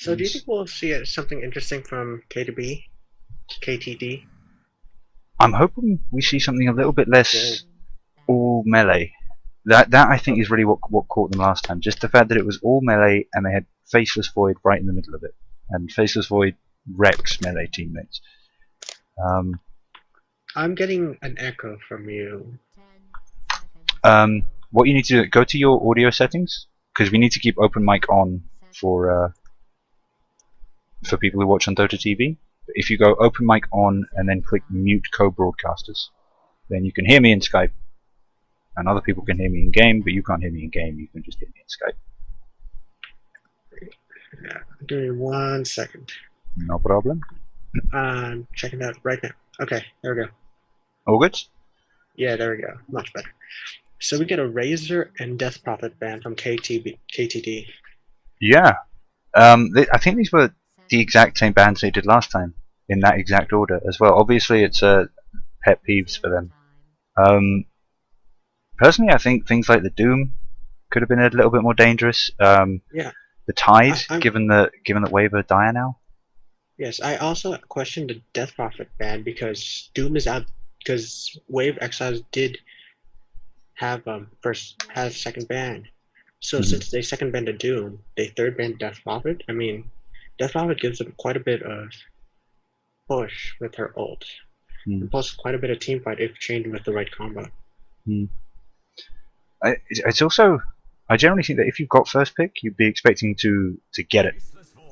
So do you think we'll see something interesting from KTB, KTD? I'm hoping we see something a little bit Well, less all melee. That I think is really what caught them last time. Just the fact that it was all melee and they had Faceless Void right in the middle of it, and Faceless Void wrecks melee teammates. Um, I'm getting an echo from you. what you need to do, go to your audio settings, because we need to keep open mic on for people who watch on Dota TV. If you go open mic on and then click mute co-broadcasters, then you can hear me in Skype, and other people can hear me in game, but you can't hear me in game. You can just hear me in Skype. Yeah, give me 1 second. No problem. I'm checking that right now. Okay, there we go. All good. Yeah, there we go. Much better. So we get a Razor and Death Prophet ban from KTD. Yeah. I think these were the exact same bans they did last time in that exact order as well. Obviously, it's pet peeves for them. Personally, I think things like the Doom could have been a little bit more dangerous. Yeah. The Tide, I'm, given that Wave are dire now. yes, I also question the Death Prophet ban because Doom is out because Wave.XIL did have second ban. So since they second banned the Doom, they third banned Death Prophet. I mean, Death Prophet gives them quite a bit of push with her ult, and plus quite a bit of team fight if chained with the right combo. It's also, I generally think that if you've got first pick, you'd be expecting to get it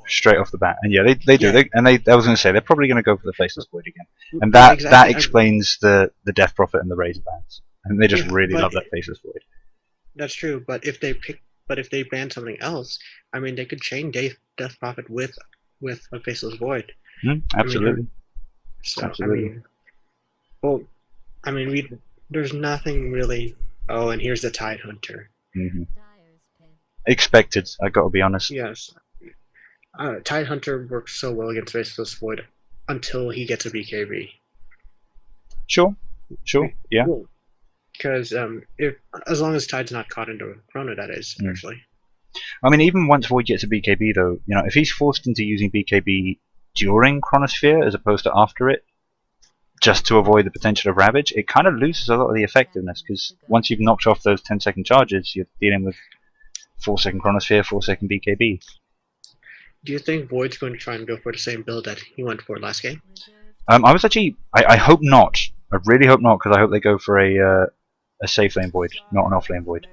straight off the bat, and yeah, they do. Yeah. I was going to say they're probably going to go for the Faceless Void again, and Yeah, that exactly. explains the Death Prophet and the Razor bans, and they just Yeah, really but love that Faceless Void. that's true. But if they ban something else, I mean, they could chain Death Prophet with a Faceless Void. Absolutely. I mean, well, I mean, there's nothing really. Oh, and here's the Tide Hunter. Expected. I got to be honest. Yes, Tide Hunter works so well against Faceless Void until he gets a BKB. Sure. Yeah. Because if as long as Tide's not caught into Chrono, that is actually. I mean, even once Void gets a BKB, though, if he's forced into using BKB during Chronosphere as opposed to after it, just to avoid the potential of Ravage, it kind of loses a lot of the effectiveness, because once you've knocked off those 10-second charges, you're dealing with 4-second Chronosphere, 4-second BKB. Do you think Void's going to try and go for the same build that he went for last game? I was actually, I hope not. I really hope not, because I hope they go for a safe lane Void, not an off lane Void.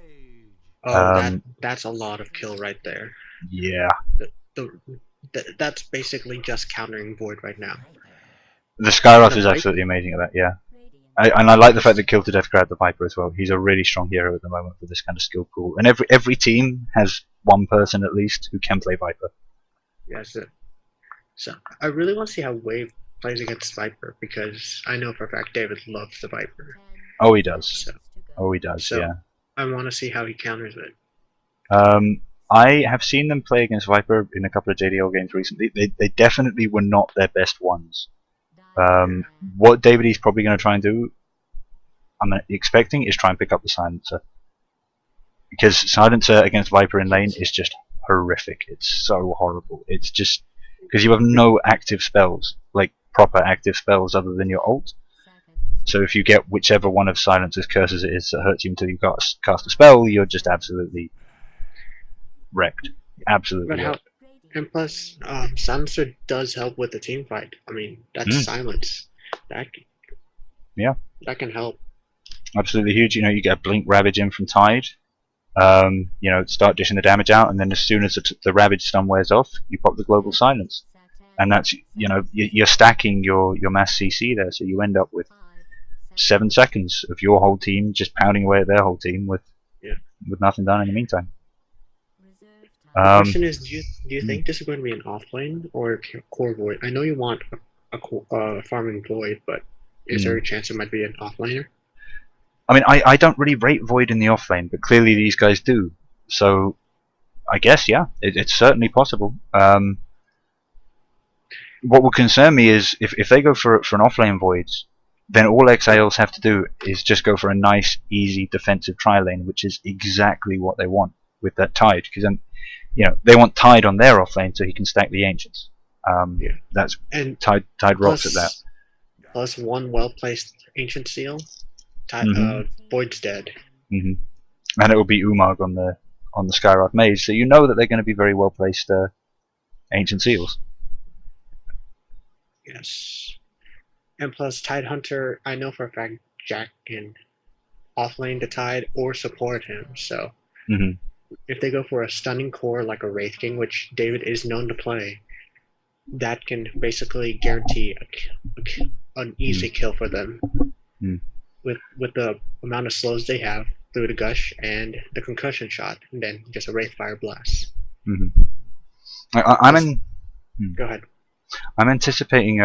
Oh, that's a lot of kill right there. Yeah. That's basically just countering Void right now. The Skyroth is absolutely amazing at that, yeah. And I like the fact that Kill to Death grabbed the Viper as well. He's a really strong hero at the moment for this kind of skill pool. And every team has one person at least who can play Viper. Yes. So I really want to see how Wave plays against Viper, because I know for a fact David loves the Viper. Oh, he does. Yeah. I want to see how he counters it. I have seen them play against Viper in a couple of JDL games recently. They definitely were not their best ones. What David is probably going to try and do, I'm expecting, is try and pick up the Silencer. Because Silencer against Viper in lane is just horrific. It's so horrible. It's just because you have no active spells, like proper active spells other than your ult. So if you get whichever one of Silencer's curses it is that hurts you until you cast a spell, you're just absolutely wrecked. Absolutely wrecked. And plus, Silencer does help with the team fight. I mean, that's silence. That can help. Absolutely huge. You get a Blink Ravage in from Tide. Start dishing the damage out, and then as soon as the Ravage stun wears off, you pop the Global Silence, and that's you're stacking your mass CC there, so you end up with 7 seconds of your whole team just pounding away at their whole team with nothing done in the meantime. The question is, do you think this is going to be an offlane or a core Void? I know you want a farming Void, but is there a chance it might be an offlaner? I mean, I don't really rate Void in the offlane, but clearly these guys do. So, I guess, yeah, it's certainly possible. What would concern me is if they go for an offlane Void, then all XILs have to do is just go for a nice, easy defensive tri-lane, which is exactly what they want with that Tide. Because they want Tide on their offlane so he can stack the Ancients. Yeah. That's And Tide rocks at that. Plus one well-placed Ancient Seal, Void's dead. And it will be Umag on the Skywrath Mage, so you know that they're going to be very well placed Ancient Seals. Yes. And plus Tide Hunter, I know for a fact Jack can offlane the Tide or support him, so if they go for a stunning core like a Wraith King, which David is known to play, that can basically guarantee an easy kill for them with the amount of slows they have through the Gush and the concussion shot, and then just a Wraithfire Blast. Go ahead. I'm anticipating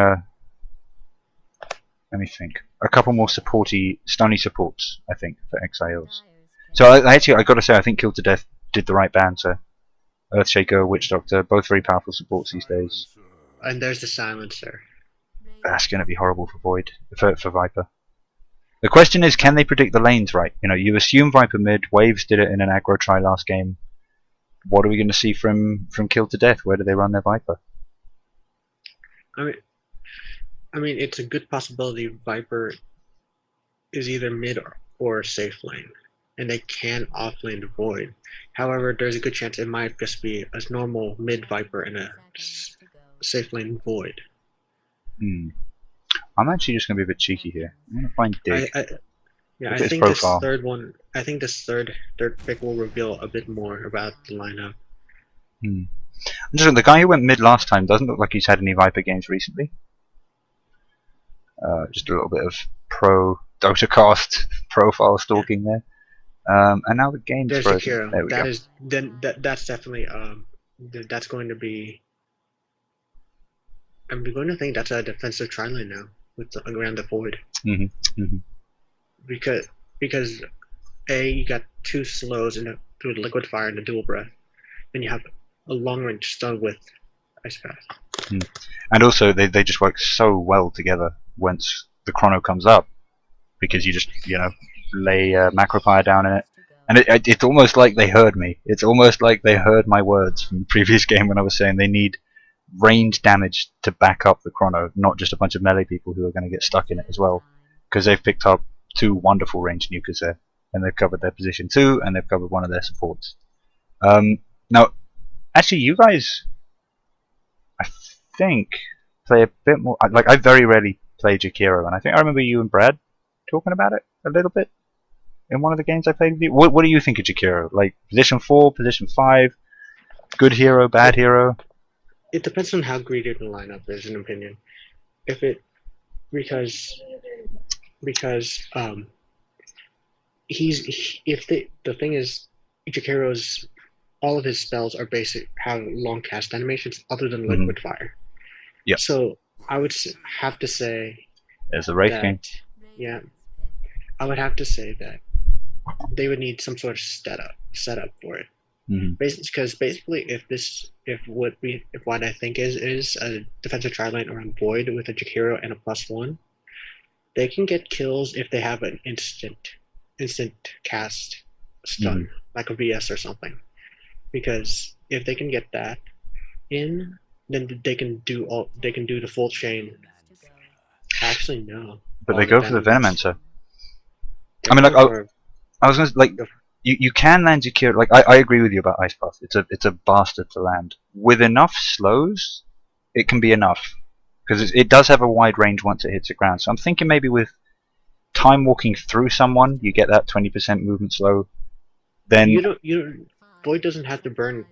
let me think, a couple more stunny supports, I think, for XILs. So I got to say, I think Kill to Death did the right ban. So Earthshaker, Witch Doctor, both very powerful supports these days. And there's the Silencer. That's going to be horrible for Void, for Viper. The question is, can they predict the lanes right? You assume Viper mid. Waves did it in an aggro try last game. What are we going to see from Kill to Death? Where do they run their Viper? I mean, it's a good possibility Viper is either mid or safe lane, and they can offlane the Void. However, there's a good chance it might just be a normal mid Viper and a safe lane Void. I'm actually just going to be a bit cheeky here. I'm going to find Dig. I think this third one. I think this third pick will reveal a bit more about the lineup. The guy who went mid last time doesn't look like he's had any Viper games recently. Just a little bit of pro Dota cast profile stalking there. And now the game's frozen. There we go. That's definitely that's going to be. I'm going to think that's a defensive tri-lane now with around the Void. Because you got two slows through the Liquid Fire and the Dual Breath, then you have a long range stun with Ice Path. And also they just work so well together once the chrono comes up, because you just lay Macropire down in it, and it's almost like they heard me. It's almost like they heard my words from the previous game when I was saying they need range damage to back up the chrono, not just a bunch of melee people who are going to get stuck in it as well, because they've picked up two wonderful range nukers there, and they've covered their position too, and they've covered one of their supports. Now, actually, you guys, I think, play a bit more. Like, I very rarely play Jakiro, and I think I remember you and Brad talking about it a little bit in one of the games I played with you. What do you think of Jakiro? Like, position 4, position 5, good hero, bad hero? It depends on how greedy the lineup is, in opinion. Because the thing is, Jakiro's all of his spells are have long cast animations other than Liquid Fire. Yeah. So I would have to say there's the Wraith King. Yeah, I would have to say that they would need some sort of setup for it. Because basically, if what I think is a defensive tri-lane around Void with a Jakiro and a +1, they can get kills if they have an instant cast stun, like a VS or something. Because if they can get that in, then they can do the full chain. Actually, no. But they go for the Venomancer. I mean, like, I was gonna you can land Jakiro. Like, I agree with you about Ice Path. It's a bastard to land. With enough slows, it can be enough, because it does have a wide range once it hits the ground. So I'm thinking maybe with time walking through someone, you get that 20% movement slow. Then Void doesn't have to burn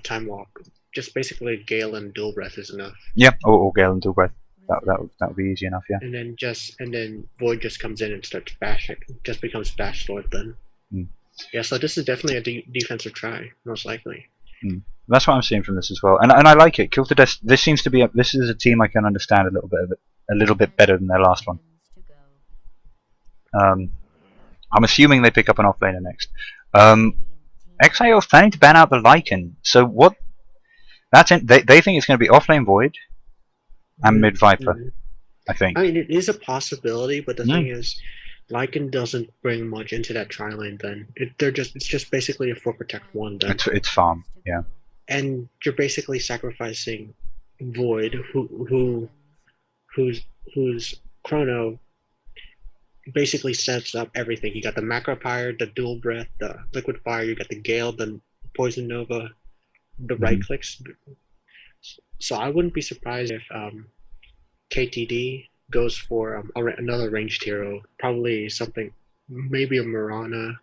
time walk. Just basically Gale and Dual Breath is enough. Yeah, or Gale and Dual Breath. That would be easy enough. Yeah. And then Void just comes in and starts bashing. Just becomes Bash Lord then. Yeah, so this is definitely a defensive try, most likely. That's what I'm seeing from this as well, and I like it. Kill to Death. This seems to be this is a team I can understand a little bit better than their last one. I'm assuming they pick up an offlaner next. XIL is planning to ban out the Lycan. So what? They think it's going to be offlane Void and mid Viper. I think. I mean, it is a possibility, but the Lycan doesn't bring much into that tri lane. Then it's just basically a 4 protect 1 then, It's farm, yeah. and you're basically sacrificing Void, whose whose chrono basically sets up everything. You got the macro fire, the dual breath, the liquid fire. You got the gale, the poison nova, the right clicks. So I wouldn't be surprised if KTD goes for another ranged hero, probably something, maybe a Mirana,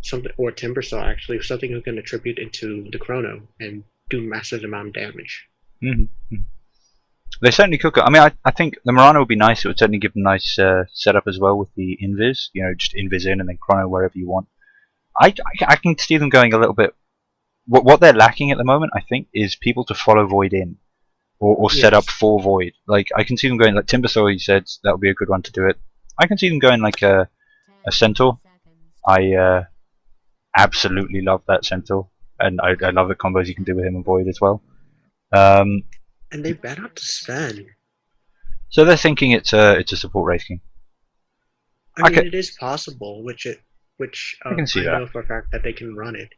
something, or Timbersaw actually, something who can attribute into the chrono and do massive amount of damage. They certainly could. I mean, I think the Mirana would be nice. It would certainly give a nice setup as well with the invis. You know, just invis in and then chrono wherever you want. I can see them going a little bit. What they're lacking at the moment, I think, is people to follow Void in, or set up for Void. Like I can see them going like Timbersaw. You said that would be a good one to do it. I can see them going like a Centaur. I absolutely love that Centaur, and I love the combos you can do with him and Void as well. And they bet out to Sven. So they're thinking it's a support race king. I mean, it is possible, which I can see that. know for a fact that they can run it.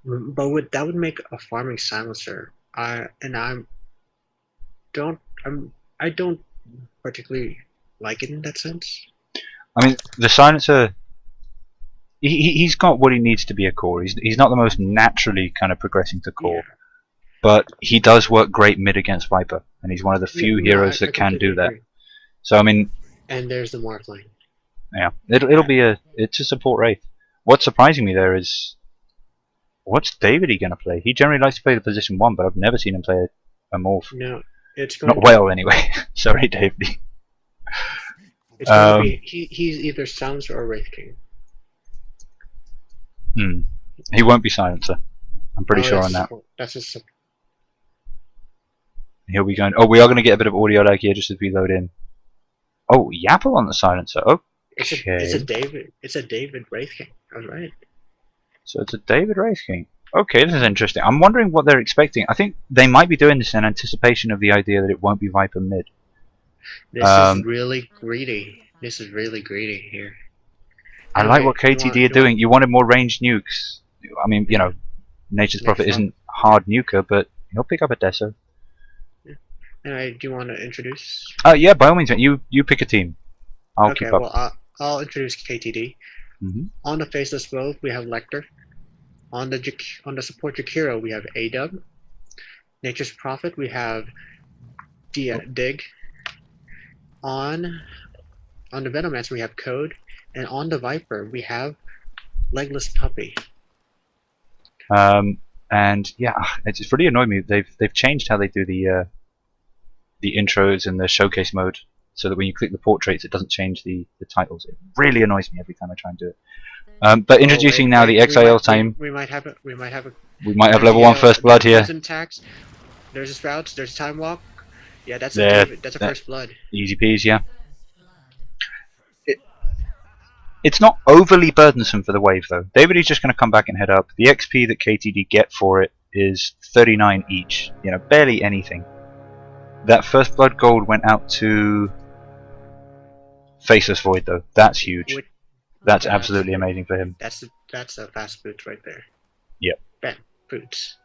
But that would make a farming silencer. I don't particularly like it in that sense. I mean, the silencer. He's got what he needs to be a core. He's not the most naturally kind of progressing to core, but he does work great mid against Viper, and he's one of the few heroes that can do that. So I mean, and there's the Morph lane. Yeah, it'll be it's a support wraith. What's surprising me there is, what's David gonna play? He generally likes to play the position 1, but I've never seen him play a morph. No, it's going not well anyway. Sorry, David. It's going to be he's either Silencer or Wraith King. He won't be Silencer. I'm pretty sure on that. That's just. He'll be going. Oh, we are going to get a bit of audio lag here just as we load in. Oh, Yapple on the Silencer. Okay. It's a David Wraith King. All right. So it's a David Wraith King. Okay, this is interesting. I'm wondering what they're expecting. I think they might be doing this in anticipation of the idea that it won't be Viper mid. This is really greedy. This is really greedy here. I like what KTD are doing. You wanted more ranged nukes. I mean, you know, Nature's Prophet isn't hard nuker, but he'll pick up a Deso. Do you want to introduce? Yeah, by all means. You pick a team. I'll keep up. Well, I'll introduce KTD. On the Faceless Road, we have Lecter. On the support Jakiro, we have AW. Nature's Prophet, we have Dig. On the Venomancer, we have Code. And on the Viper, we have Legless Puppy. And yeah, it's really annoyed me. They've changed how they do the intros and the showcase mode, so that when you click the portraits, it doesn't change the titles. It really annoys me every time I try and do it. But introducing now the XIL team. We might have level 1 first blood here. There's a Sprouts. There's a Time Walk. Yeah, that's a first blood. Easy peasy, yeah. It's not overly burdensome for the wave though. David is just going to come back and head up. The XP that KTD get for it is 39 each. You know, barely anything. That first blood gold went out to Faceless Void though. That's huge. That's absolutely amazing for him. That's a fast boots right there. Yep. Bam, boots.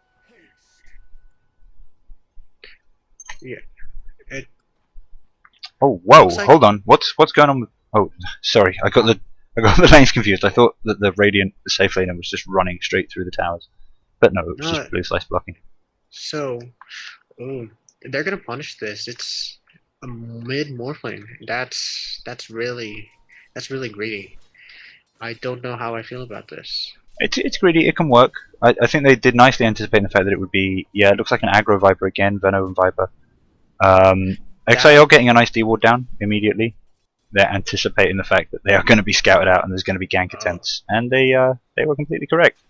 Yeah. Oh whoa! Hold on. What's going on? Oh, sorry. I got the lanes confused. I thought that the Radiant safe laner was just running straight through the towers, but no, it was just blue slice blocking. So, they're gonna punish this. It's a mid morph lane. That's really greedy. I don't know how I feel about this. It's greedy. It can work. I think they did nicely anticipate the fact that it would be. Yeah, it looks like an aggro Viper again. Veno and Viper. XIL getting a nice D ward down immediately. They're anticipating the fact that they are going to be scouted out and there's going to be gank attempts, and they were completely correct.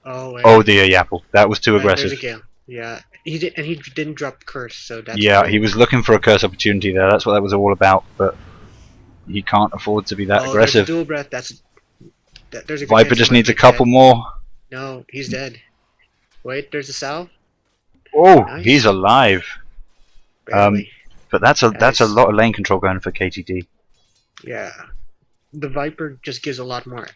Oh dear, Yapple, that was too aggressive. There's a gale. Yeah, he didn't drop curse, so that's. Yeah, he was looking for a curse opportunity there. That's what that was all about, but he can't afford to be that aggressive. There's a dual breath. There's a Viper just needs a couple more. No, he's dead. Wait, there's a salve. Oh, nice. He's alive. Barely. But that's a lot of lane control going for KTD. Yeah, the Viper just gives a lot more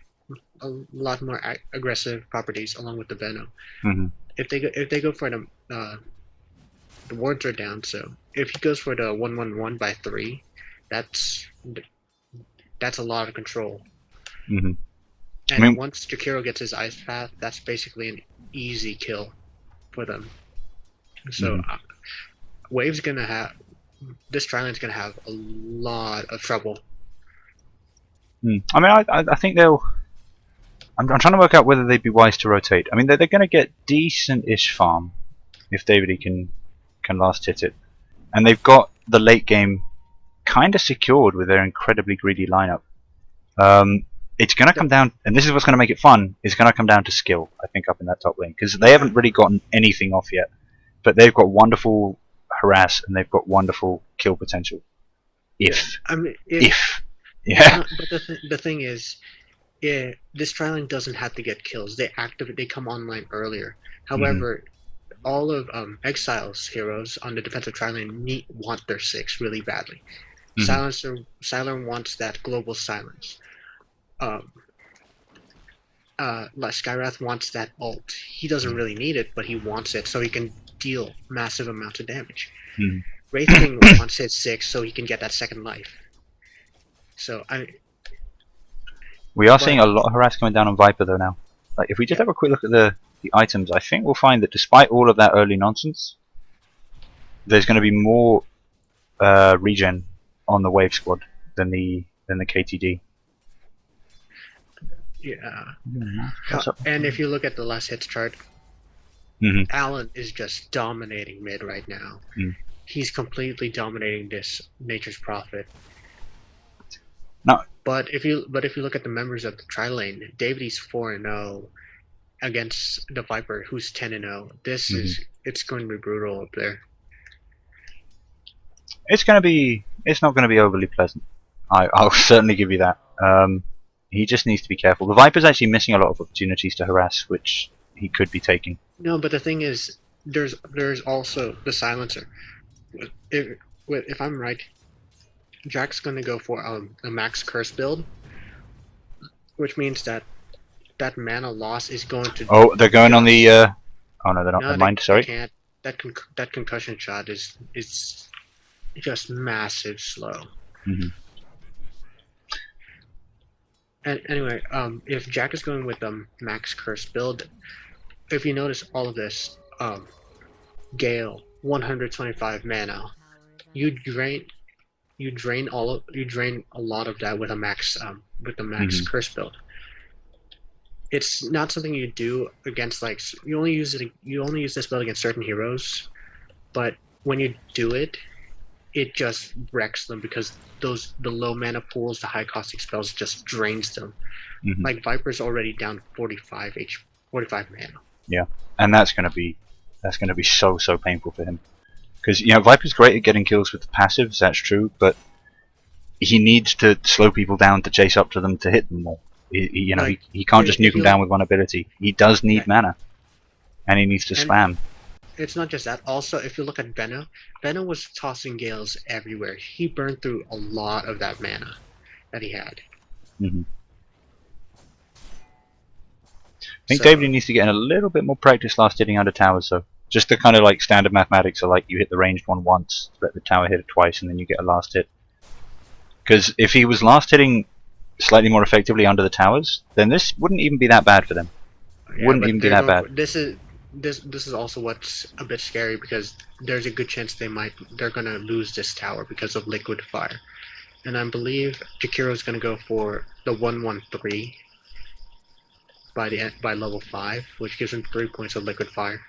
aggressive properties along with the Venom. Hmm. If they go for the wards are down, so if he goes for the 1/1/1 by 3, that's that's a lot of control. Hmm. I And mean, once Jakiro gets his Ice Path, that's basically an easy kill for them. So mhm. Wave's gonna have this Triland's gonna have a lot of trouble. I mean, I think they'll. I'm trying to work out whether they'd be wise to rotate. I mean, they're going to get decent-ish farm if David can last hit it, and they've got the late game kind of secured with their incredibly greedy lineup. It's going to come down, and this is what's going to make it fun. It's going to come down to skill, I think, up in that top lane because they Yeah, haven't really gotten anything off yet, but they've got wonderful harass and they've got wonderful kill potential. yeah. If I mean, yeah. but the thing is, yeah, this Triland doesn't have to get kills. They come online earlier. Hmm. However, all of Exile's heroes on the defensive Triland want their 6 really badly. Hmm. Siler wants that global silence. Um, like Skywrath wants that ult. He doesn't really need it, but he wants it so he can deal massive amounts of damage. Hmm. Wraith King wants his 6 so he can get that second life. So We are seeing but a lot of harass coming down on Viper though now. Like if we just yeah, have a quick look at the items, I think we'll find that despite all of that early nonsense, there's going to be more regen on the Wave squad than the KTD. yeah. What's up? And if you look at the last hits chart, Hmm. Alan is just dominating mid right now. Mm. He's completely dominating this Nature's Prophet. No. But if you look at the members of the tri lane, Davidy's 4-0 against the Viper, who's 10-0. Hmm. It's going to be brutal up there. It's going to be. It's not going to be overly pleasant. I'll certainly give you that. He just needs to be careful. The Viper's actually missing a lot of opportunities to harass, which he could be taking. No, but the thing is, there's also the silencer. If I'm right, Jack's going to go for a max curse build, which means that mana loss is going to Oh, they're going on the. just Oh no, they're not. no, Never they, mind. they Sorry. can't. That concussion shot is just massive slow. Hmm. And anyway, if Jack is going with max curse build, if you notice all of this, Gale 125 mana, you drain you drain a lot of that with the max Hmm. curse build. It's not something you do against you only use this build against certain heroes, but when you do it, it just wrecks them because the low mana pools, the high costing spells just drains them. Hmm. Like Viper's already down 45 mana. Yeah, and that's going to be so painful for him because Viper's great at getting kills with the passives. That's true, but he needs to slow people down to chase up to them to hit them more. Like He can't just nuke if them you down with one ability. He does need yeah, mana, and he needs to and spam. it's not just that. Also, if you look at Venna was tossing gales everywhere. He burned through a lot of that mana that he had. Hmm. I think David So needs to get in a little bit more practice last hitting under towers, though. Just the kind of like standard mathematics of like you hit the ranged one once, let the tower hit it twice, and then you get a last hit. Because if he was last hitting slightly more effectively under the towers, then this wouldn't even be that bad for them. yeah, Wouldn't but even be they're that going bad. for this is also what's a bit scary because there's a good chance they're gonna lose this tower because of liquid fire. And I believe Jakiro's gonna go for the 1/1/3 by level 5, which gives him 3 points of liquid fire,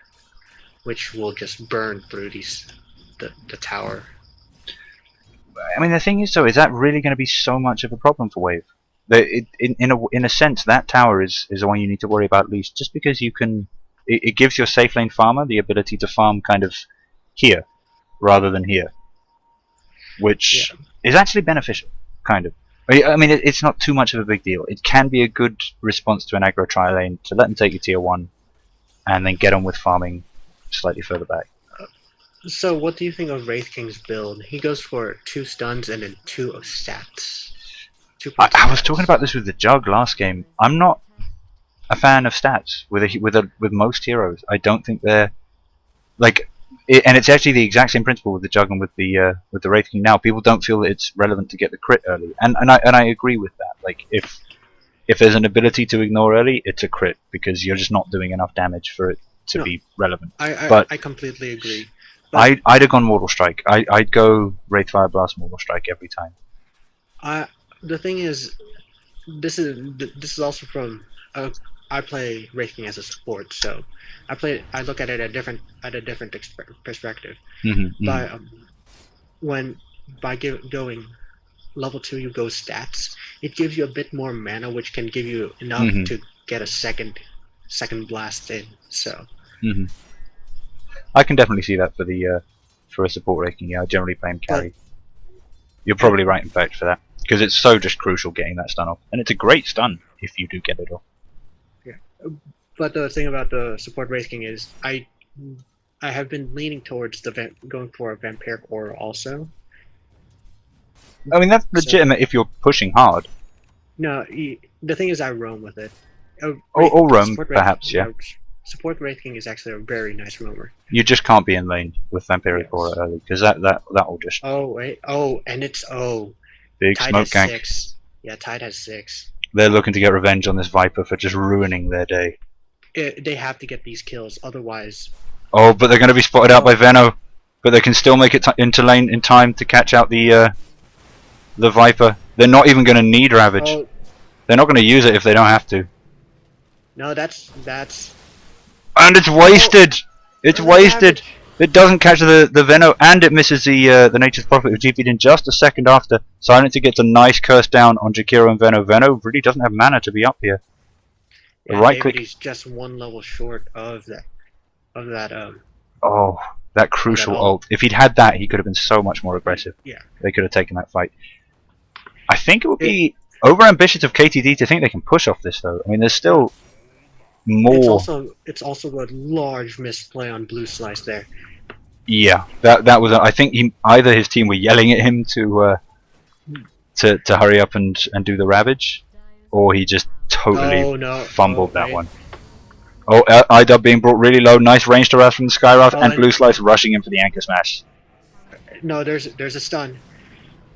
which will just burn through the tower. I mean, the thing is, though, is that really going to be so much of a problem for Wave? In a sense, that tower is the one you need to worry about least, just because you can. It gives your safe lane farmer the ability to farm kind of here rather than here, Yeah, which is actually beneficial, kind of. I mean, it's not too much of a big deal. It can be a good response to an aggro tri lane to let them take your tier 1 and then get on with farming slightly further back. so what do you think of Wraith King's build? He goes for 2 stuns and then 2 of stats. I was talking about this with the Jug last game. I'm not a fan of stats with most heroes. I don't think they're like, and it's actually the exact same principle with the Jug and with the Wraith King now. People don't feel that it's relevant to get the crit early, and I agree with that. Like if there's an ability to ignore early, it's a crit because you're just not doing enough damage for it to be relevant. I completely agree. But I'd have gone Mortal Strike. I'd go Wraith Fire Blast Mortal Strike every time. The thing is, this is also from I play Wraith King as a support, so I look at it at a different perspective. By going level 2, you go stats. It gives you a bit more mana, which can give you enough to get a second blast in. So I can definitely see that for a support Wraith King. Yeah, I generally play him carry. You're probably right, in fact, for that, because it's so just crucial getting that stun off, and it's a great stun if you do get it off. Yeah, but the thing about the support Wraith King is I have been leaning towards going for a Vampiric Aura also. I mean, that's legitimate if you're pushing hard. No, the thing is I roam with it. Or roam, perhaps, yeah. Support Wraith King is actually a very nice roamer. You just can't be in lane with Vampiric Aura early, because that will just... Oh, wait. and it's... Big Tide smoke has gank. 6. Yeah, Tide has 6. They're looking to get revenge on this Viper for just ruining their day. They have to get these kills, otherwise... Oh, but they're going to be spotted out by Veno. But they can still make it into lane in time to catch out the Viper. They're not even going to need Ravage. Oh. They're not going to use it if they don't have to. No, that's... And it's wasted! It's wasted! It doesn't catch the Veno, and it misses the Nature's Prophet who GP'd in just a second after. Silencer gets a nice curse down on Jakiro and Veno. Veno really doesn't have mana to be up here. Yeah, Right click. He's just one level short of that. Oh, that crucial ult. If he'd had that, he could have been so much more aggressive. Yeah. They could have taken that fight. I think it would be over-ambitious of KTD to think they can push off this, though. I mean, there's still more... It's also a large misplay on Blue Slice there. Yeah, that was... I think either his team were yelling at him to hurry up and do the Ravage, or he just totally fumbled that one. Oh, IDub being brought really low. Nice range to Wrath from the Skyraft, and Blue Slice rushing in for the Anchor Smash. No, there's a stun.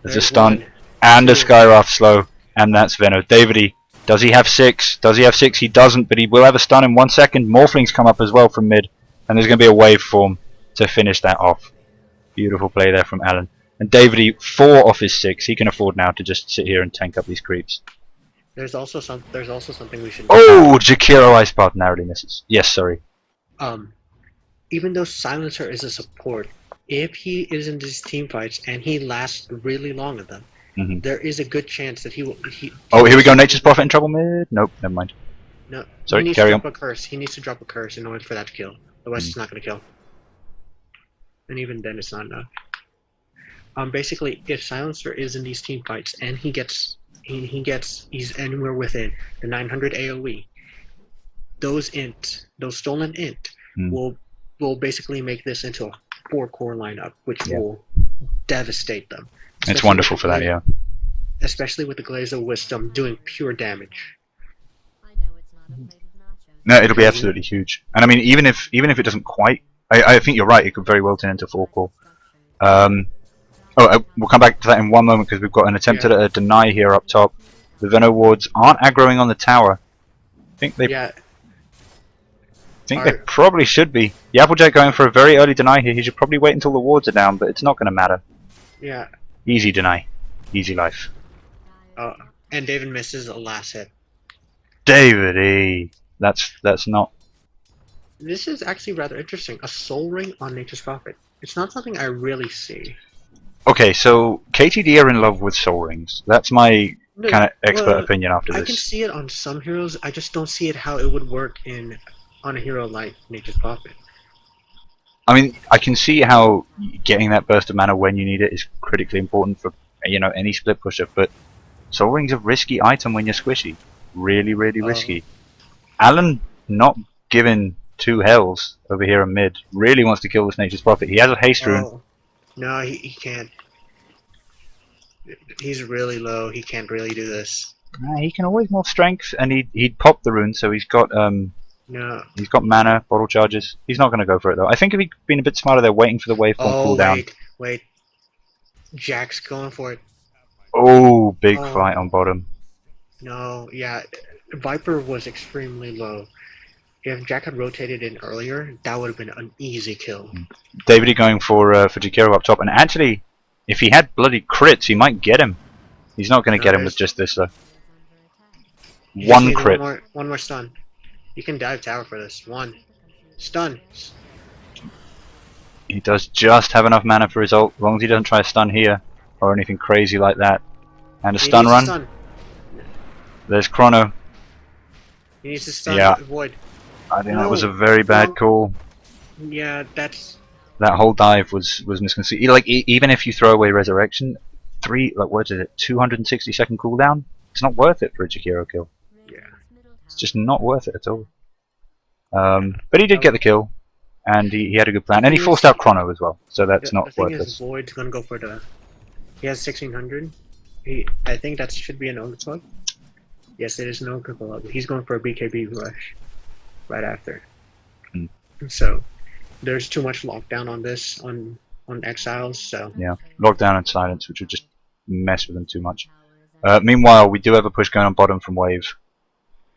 There's a stun, and a Skyraft slow, and that's Veno. Davide, does he have 6? Does he have 6? He doesn't, but he will have a stun in 1 second. Morphlings come up as well from mid, and there's going to be a wave form to finish that off. Beautiful play there from Alan. And Davide, 4 off his 6. He can afford now to just sit here and tank up these creeps. There's also something we should... Oh, Jakiro Ice Path narrowly misses. Yes, sorry. Even though Silencer is a support, if he is in these team fights and he lasts really long at them, there is a good chance that he will... Oh, here we go. Nature's Prophet in trouble mid? Nope, never mind. No, sorry, he needs carry to on. drop a curse. He needs to drop a curse in order for that to kill. Otherwise, it's not going to kill. And even then, it's not enough. Basically, if Silencer is in these team fights and he's anywhere within the 900 AoE, those stolen int will basically make this into a 4-core lineup, which will devastate them. It's wonderful for that, yeah. Especially with the Glaze of Wisdom doing pure damage. No, it'll be absolutely huge. And I mean, even if it doesn't quite, I think you're right. It could very well turn into 4-core. We'll come back to that in one moment because we've got an attempt at a deny here up top. The Veno wards aren't aggroing on the tower. I think they they probably should be. The Applejack going for a very early deny here. He should probably wait until the wards are down, but it's not going to matter. Yeah. Easy deny. Easy life. And David misses a last hit. David, that's not... This is actually rather interesting. A Soul Ring on Nature's Prophet. It's not something I really see. Okay, so KTD are in love with Soul Rings. That's my kind of expert opinion after this. I can see it on some heroes. I just don't see it how it would work on a hero like Nature's Prophet. I mean, I can see how getting that burst of mana when you need it is critically important for any split pusher, but Soul Ring's a risky item when you're squishy. Really, really risky. Alan, not given 2 hells over here in mid, really wants to kill this Nature's Prophet. He has a haste rune. No, he can't. He's really low. He can't really do this. He can always morph strength, and he'd pop the rune, so he's got No. mana, bottle charges. He's not going to go for it though. I think if he'd been a bit smarter, they're waiting for the wave form Oh cooldown. wait. Jack's going for it. Oh, big Oh. fight on bottom. No, yeah. Viper was extremely low. If Jack had rotated in earlier, that would have been an easy kill. David going for Jakiro up top, and actually, if he had bloody crits, he might get him. He's not going to get him with just this though. One crit. One more stun. You can dive tower for this. One. Stun. He does just have enough mana for his ult, as long as he doesn't try to stun here, or anything crazy like that. And a stun run. Stun. There's Chrono. He needs to stun. Yeah. Void. I think that was a very bad call. Yeah, that's... That whole dive was misconceived. Like, even if you throw away Resurrection, what is it, 260 second cooldown? It's not worth it for a Jakiro kill. Yeah. It's just not worth it at all. But he did get the kill, and he had a good plan, and he forced out Chrono as well, so that's not worthless. Void's gonna go for the... He has 1600. I think that should be an Ogre Club. Yes, it is an Ogre Club. He's going for a BKB rush right after. So there's too much lockdown on this on Exiles. So yeah, lockdown and silence, which would just mess with them too much. Meanwhile, we do have a push going on bottom from Wave.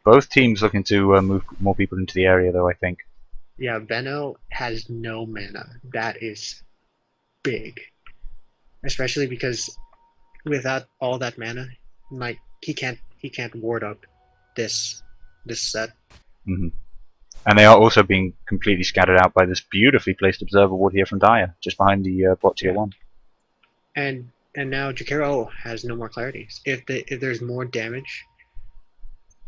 Both teams looking to move more people into the area, though. I think. Yeah, Veno has no mana. That is big, especially because without all that mana, like he can't ward up this set. And they are also being completely scattered out by this beautifully placed observer ward here from Dire, just behind the bot tier 1. And now Jakiro has no more clarity. If there's more damage,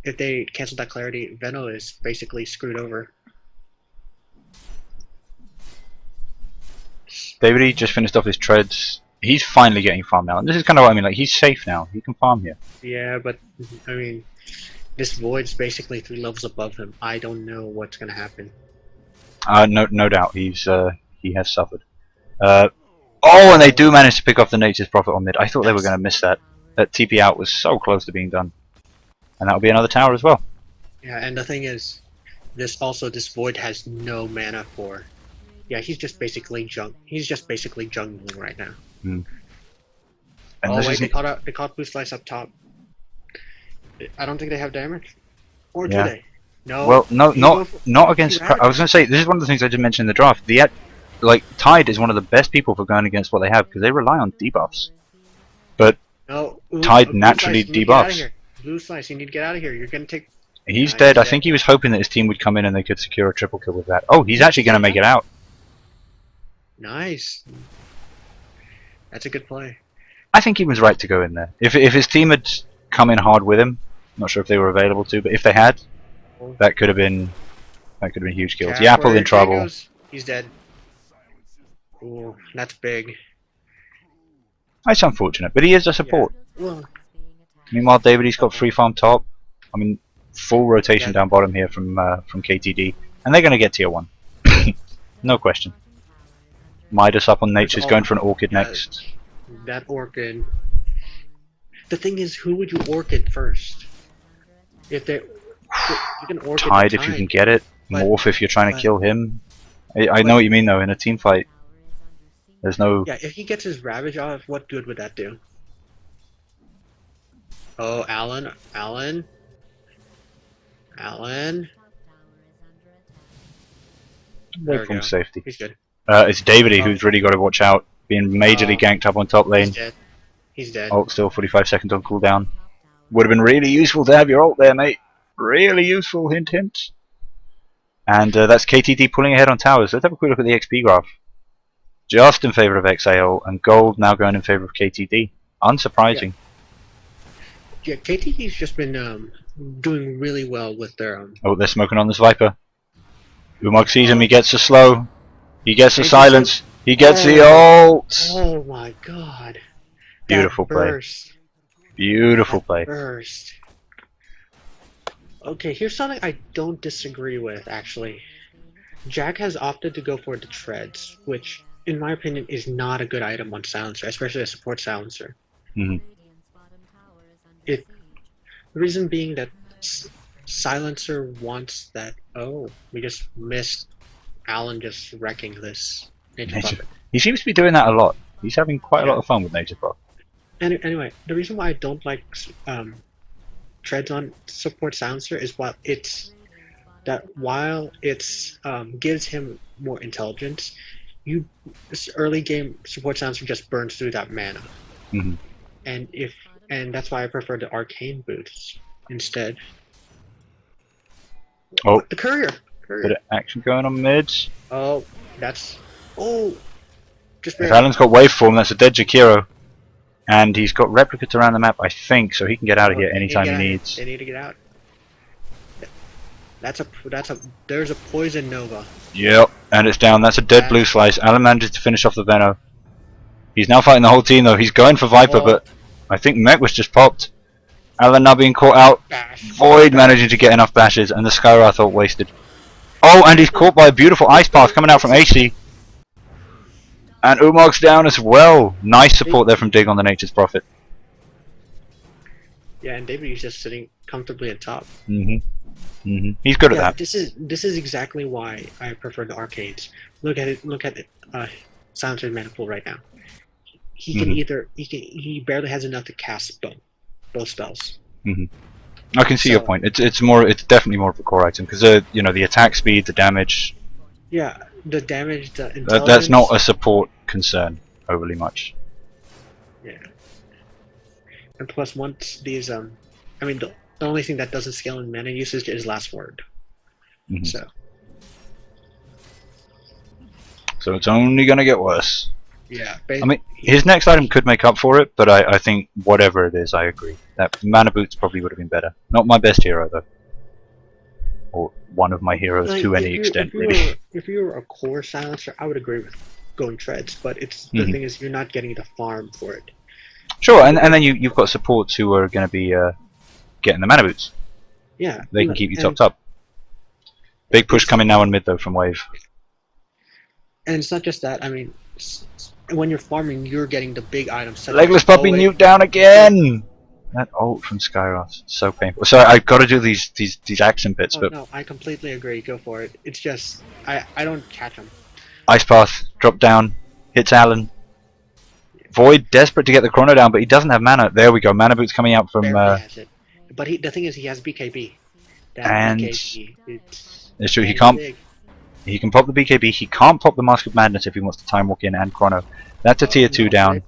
if they cancel that clarity, Veno is basically screwed over. David just finished off his treads. He's finally getting farm now, and this is kind of what I mean. Like, he's safe now. He can farm here. Yeah, but I mean, this Void's basically 3 levels above him. I don't know what's gonna happen. No doubt. He has suffered. And they do manage to pick off the Nature's Prophet on mid. I thought they were going to miss that. That TP out was so close to being done, and that will be another tower as well. Yeah, and the thing is, this Void has no mana for. Yeah, he's just basically jungling right now. And wait, they caught Blue Slice up top. I don't think they have damage. Or do they? No. Well, no, not against. I was going to say, this is one of the things I did mention in the draft. Tide is one of the best people for going against what they have, because they rely on debuffs. But Tide naturally debuffs. Blue Slice, you need to get out of here. You're going to take... He's dead. I think he was hoping that his team would come in and they could secure a triple kill with that. Oh, he's actually going to make it out. Nice. That's a good play. I think he was right to go in there. If his team had come in hard with him, not sure if they were available to, but if they had, that could have been huge kills. Yapple in trouble. He's dead. Ooh, that's big. That's unfortunate, but he is a support. Yeah. Well, meanwhile, David, he's got free farm top. I mean, full rotation down bottom here from KTD, and they're going to get tier 1. No question. Midas up on Nature's going for an Orchid next. That Orchid. The thing is, who would you Orchid first? You can Orchid Tide if you can get it. Morph if you're trying to kill him. I know what you mean though. In a team fight, there's no. Yeah, if he gets his Ravage off, what good would that do? Oh, Alan. Wait for safety. He's good. It's Davide who's really got to watch out, being majorly ganked up on top lane. He's dead. Ult still 45 seconds on cooldown. Would have been really useful to have your ult there, mate. Really useful, hint hint. And that's KTD pulling ahead on towers. Let's have a quick look at the XP graph. Just in favour of XIL, and gold now going in favour of KTD. Unsurprising. Yeah, KTD's just been doing really well with their... Oh, they're smoking on this Viper. Umog sees him, he gets the slow. He gets the silence. He gets the ult. Oh my god. Beautiful play. Beautiful play. Burst. Okay, here's something I don't disagree with, actually. Jack has opted to go for the treads, which, in my opinion, is not a good item on silencer, especially a support silencer. Mhm. It the reason being that Silencer wants that. Oh, we just missed Alan just wrecking this Nature Nature. Prophet. He seems to be doing that a lot. He's having quite a lot Yeah. of fun with Nature Prop. Anyway, the reason why I don't like treads on support Silencer is while it's gives him more intelligence, this early game support Silencer just burns through that mana, Mhm. and that's why I prefer the arcane boots instead. Oh, The courier. bit of action going on mids. Oh, that's just If barely. Alan's got waveform, that's a dead Jakiro. And he's got replicates around the map, I think, so he can get out of here They need to anytime get he out here. needs. They need to get out. There's a poison nova. Yep, and it's down. That's a dead blue slice. Alan manages to finish off the Venno. He's now fighting the whole team though. He's going for Viper, but I think Mech was just popped. Alan now being caught out. Void managing to get enough bashes, and the Skywrath ult wasted. Oh, and he's caught by a beautiful ice path coming out from AC. And Umog's down as well. Nice support there from Dig on the Nature's Prophet. Yeah, and David is just sitting comfortably at top. He's good at that. This is exactly why I prefer the arcades. Look at it. Look at it. Silencer's mana pool right now. He barely has enough to cast both spells. I can see your point. It's definitely more of a core item because the attack speed, the damage. Yeah, the damage, the intelligence. That's not a support concern overly much. Yeah. And plus, once these the only thing that doesn't scale in mana usage is last word. So it's only gonna get worse. Yeah. I mean, his next item could make up for it, but I think whatever it is, I agree. That mana boots probably would have been better. Not my best hero though, or one of my heroes to any extent, really. If you were a core silencer, I would agree with going treads, but the thing is, you're not getting the farm for it. Sure, and then you've got supports who are going to be getting the mana boots. Yeah. They can keep you topped up. Big push coming now on mid though from Wave. And it's not just that. I mean, when you're farming, you're getting the big items. Legless Puppy nuke down again. That ult from Skywrath, so painful. Sorry, I've got to do these accent bits, but no, I completely agree. Go for it. It's just I don't catch them. Ice Path drop down, hits Alan. Void desperate to get the chrono down, but he doesn't have mana. There we go. Mana boots coming out from. Has it. But the thing is, he has BKB. It's true. He can't. He can pop the BKB. He can't pop the Mask of Madness if he wants to time walk in and chrono. That's a tier 2 down.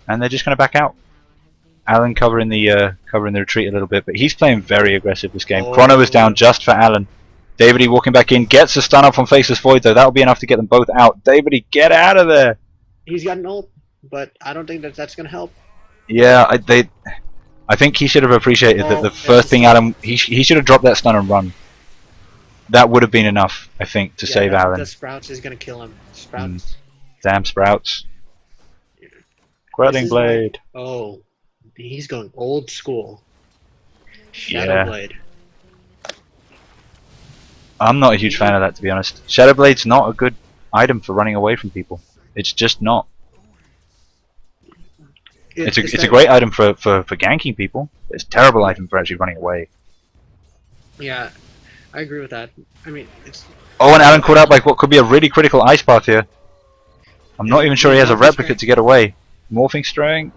And they're just going to back out. Alan covering the retreat a little bit, but he's playing very aggressive this game. Chrono is down just for Alan. Davidy walking back in, gets a stun up on Faceless Void though. That'll be enough to get them both out. Davidy, get out of there! He's got an ult, but I don't think that's going to help. Yeah, I think he should have appreciated that the first thing Alan... He should have dropped that stun and run. That would have been enough, I think, to save Alan. The Sprouts is going to kill him. Sprouts. Damn Sprouts. Yeah. Quelling Blade. He's going old school. Shadow Blade. I'm not a huge fan of that, to be honest. Shadow Blade's not a good item for running away from people. It's just not. It's a great item for ganking people. It's a terrible item for actually running away. Yeah, I agree with that. I mean, it's... Oh, and Alan caught out by what could be a really critical ice path here. I'm not even sure he has a replicate to get away. Morphing strength.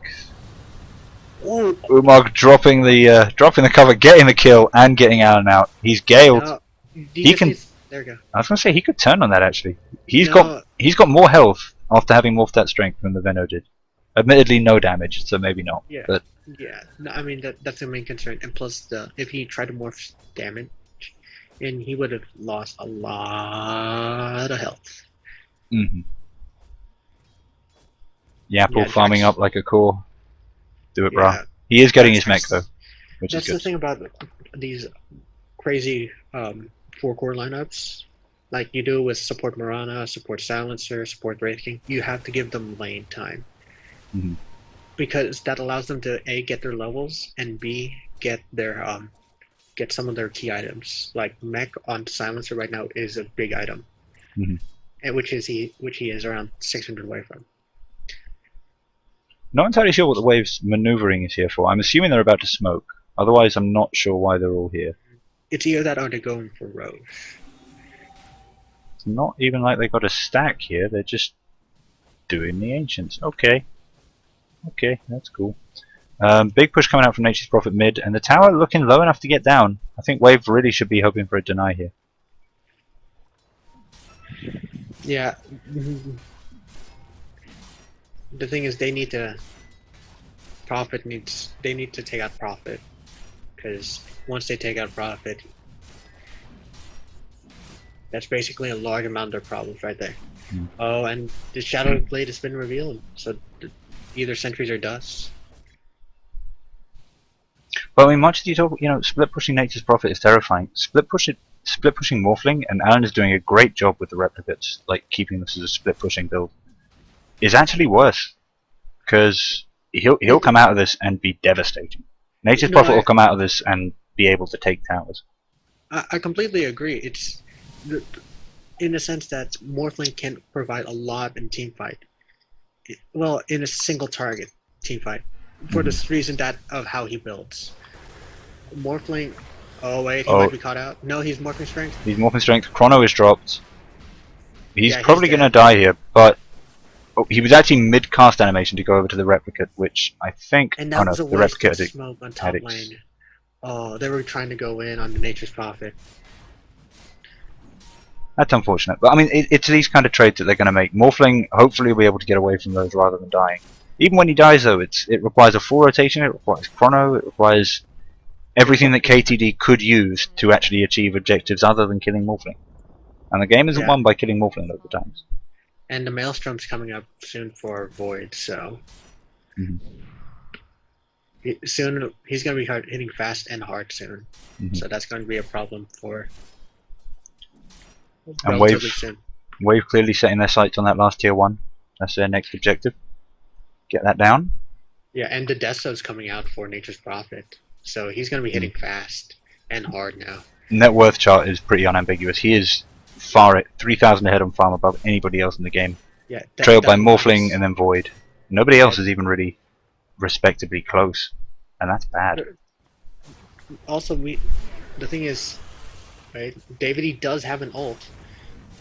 Umog dropping the cover, getting the kill, and getting Alan out. He's galed. He can. There we go. I was gonna say he could turn on that actually. He's got more health after having morphed that strength than the Venno did. Admittedly, no damage, so maybe not. Yeah. But No, I mean that's the main concern. And plus, if he tried to morph damage, and he would have lost a lot of health. Yapple farming up like a core. Do it, bro. He is getting his mech though, which is good. That's the thing about these crazy 4-core lineups, like you do with support Mirana, support Silencer, support Wraith King. You have to give them lane time, because that allows them to A, get their levels, and B, get some of their key items. Like mech on Silencer right now is a big item, and which he is around 600 away from. Not entirely sure what the wave's maneuvering is here for. I'm assuming they're about to smoke. Otherwise, I'm not sure why they're all here. It's either that or they're going for Roche. It's not even like they got a stack here. They're just doing the Ancients. Okay. Okay, that's cool. Big push coming out from Nature's Prophet mid, and the tower looking low enough to get down. I think Wave really should be hoping for a deny here. Yeah. The thing is, they need to take out Prophet, because once they take out Prophet, that's basically a large amount of their problems right there. Oh, and the Shadow Blade has been revealed, so either sentries or dust. Well, I mean, much as you talk, split pushing Nature's Prophet is terrifying. Split pushing Morphling, and Alan is doing a great job with the replicates, like keeping this as a split pushing build, is actually worse, because he'll come out of this and be devastating. Nature's Prophet will come out of this and be able to take towers. I completely agree. It's in the sense that Morphling can provide a lot in team fight. Well, in a single target team fight, for this reason that of how he builds. Morphling. Oh wait, he might be caught out. No, he's Morphing Strength. He's Morphing Strength. Chrono is dropped. He's probably he's going to die here, but he was actually mid-cast animation to go over to the replicate, which I think. And that was a the waste replicate of smoke on top lane. Oh, they were trying to go in on the Nature's Prophet. That's unfortunate, but I mean, it's these kind of trades that they're going to make. Morphling hopefully will be able to get away from those rather than dying. Even when he dies, though, it requires a full rotation. It requires chrono. It requires everything that KTD could use to actually achieve objectives other than killing Morphling. And the game isn't won by killing Morphling loads of times. And the Maelstrom's coming up soon for Void, so soon he's going to be hitting fast and hard soon. So that's going to be a problem for. And Wave clearly setting their sights on that last tier 1. That's their next objective. Get that down. Yeah, and the Deso's coming out for Nature's Prophet. So he's going to be hitting fast and hard now. Net worth chart is pretty unambiguous. He is far 3,000 ahead on farm above anybody else in the game. Yeah, trailed by Morphling and then Void. Nobody else is even really respectably close. And that's bad. Also, the thing is, right, David, he does have an ult.